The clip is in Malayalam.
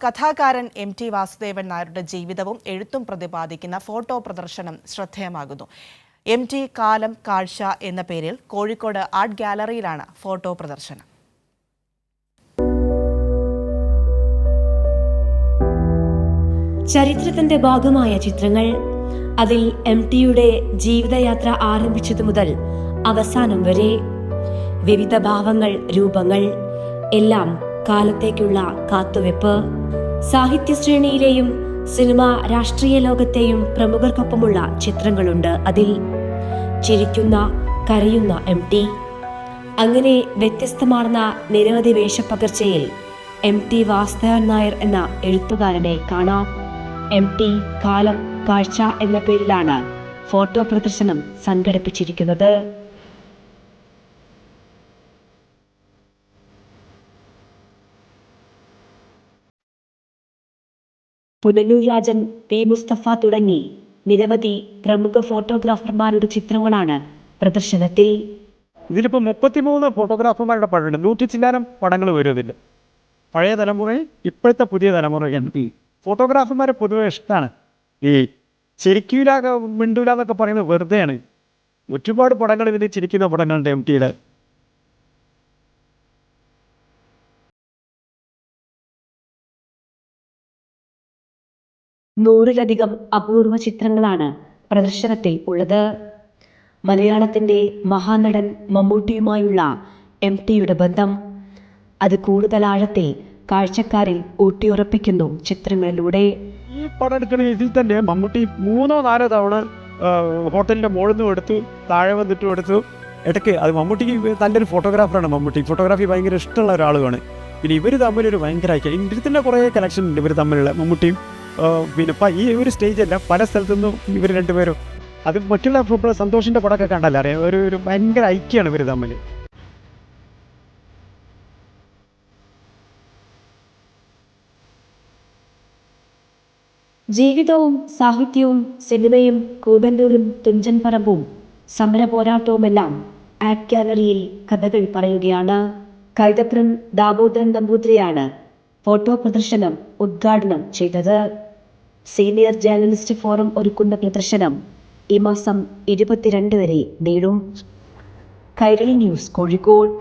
കഥാകാരൻ MT വാസുദേവൻ നായരുടെ ജീവിതവും എഴുത്തും പ്രതിപാദിക്കുന്ന ഫോട്ടോ പ്രദർശനം ശ്രദ്ധേയമാകുന്നു. MT കാലം കാഴ്ച എന്ന പേരിൽ കോഴിക്കോട് ആർട്ട് ഗാലറിയിലാണ് ഫോട്ടോ പ്രദർശനം. ചരിത്രത്തിന്റെ ഭാഗമായ ചിത്രങ്ങൾ, അതിൽ MTയുടെ ജീവിതയാത്ര ആരംഭിച്ചതു മുതൽ അവസാനം വരെ വിവിധ ഭാവങ്ങൾ, രൂപങ്ങൾ, എല്ലാം കാലത്തേക്കുള്ള കാത്തുവെപ്പ്. സാഹിത്യ ശ്രേണിയിലെയും സിനിമ, രാഷ്ട്രീയ ലോകത്തെയും പ്രമുഖർക്കൊപ്പമുള്ള ചിത്രങ്ങളുണ്ട് അതിൽ. ചിരിക്കുന്ന, കരയുന്ന MT. അങ്ങനെ വ്യത്യസ്തമാർന്ന നിരവധി വേഷപ്പകർച്ചയിൽ MT വാസുദേവൻ നായർ എന്ന എഴുത്തുകാരനെ കാണാം. MT കാലം കാഴ്ച എന്ന പേരിലാണ് ഫോട്ടോ പ്രദർശനം സംഘടിപ്പിച്ചിരിക്കുന്നത്. പുനലൂർ രാജൻ, P. മുസ്തഫ തുടങ്ങി നിരവധി പ്രമുഖ ഫോട്ടോഗ്രാഫർമാരുടെ ചിത്രങ്ങളാണ് പ്രദർശനത്തിൽ. ഇതിലിപ്പോൾ 33 ഫോട്ടോഗ്രാഫർമാരുടെ പടമുണ്ട്. 100 ചില്ലാനം പടങ്ങൾ വരും ഇതിൽ. പഴയ തലമുറയും ഇപ്പോഴത്തെ പുതിയ തലമുറയും. ഫോട്ടോഗ്രാഫർമാരെ പൊതുവെ ഇഷ്ടമാണ്. ഈ ചിരിക്കൂല മിണ്ടൂല എന്നൊക്കെ പറയുന്നത് വെറുതെയാണ്. ഒരുപാട് പടങ്ങൾ ഇതിൽ ചിരിക്കുന്ന പടങ്ങളുണ്ട് MTയുടെ. നൂറിലധികം അപൂർവ ചിത്രങ്ങളാണ് പ്രദർശനത്തിൽ ഉള്ളത്. മലയാളത്തിന്റെ മഹാനടൻ മമ്മൂട്ടിയുമായുള്ള MTയുടെ ബന്ധം, അത് കൂടുതൽ ആഴത്തിൽ കാഴ്ചക്കാരിൽ ഊട്ടിയുറപ്പിക്കുന്നു ചിത്രങ്ങളിലൂടെ. ഈ പടം എടുക്കുന്ന ഇതിൽ തന്നെ മമ്മൂട്ടി 3-4 തവണ ഹോട്ടലിൻ്റെ മുകളിൽ നിന്നും എടുത്തു, താഴെ വന്നിട്ടും എടുത്തു. ഇടയ്ക്ക് അത് മമ്മൂട്ടിക്ക് നല്ലൊരു ഫോട്ടോഗ്രാഫറാണ്. മമ്മൂട്ടി ഫോട്ടോഗ്രാഫി ഭയങ്കര ഇഷ്ടമുള്ള ഒരാളുമാണ്. പിന്നെ ഇവർ തമ്മിലൊരു ഭയങ്കര ഇതിൽ തന്നെ കുറേ കണക്ഷൻ ഉണ്ട് ഇവർ തമ്മിലുള്ള. മമ്മൂട്ടിയും പിന്നെ ഈ ഒരു സ്റ്റേജല്ല, പല സ്ഥലത്തു നിന്നും ഇവർ രണ്ടുപേരും. അത് മറ്റുള്ള സന്തോഷിൻ്റെ പടമൊക്കെ കണ്ടല്ല അറിയാം. ഒരു ഭയങ്കര ഐക്യമാണ് ഇവർ തമ്മിൽ. ജീവിതവും സാഹിത്യവും സിനിമയും കൂബന്നൂരും തുഞ്ചൻ പറമ്പും സമര പോരാട്ടവുമെല്ലാം ആർട്ട് ഗാലറിയിൽ കഥകൾ പറയുകയാണ്. കൈതപ്രം ദാമോദരൻ നമ്പൂതിരിയാണ് ഫോട്ടോ പ്രദർശനം ഉദ്ഘാടനം ചെയ്തത്. സീനിയർ ജേർണലിസ്റ്റ് ഫോറം ഒരുക്കുന്ന പ്രദർശനം ഈ മാസം 22 വരെ നീളും. കൈരളി ന്യൂസ്, കോഴിക്കോട്.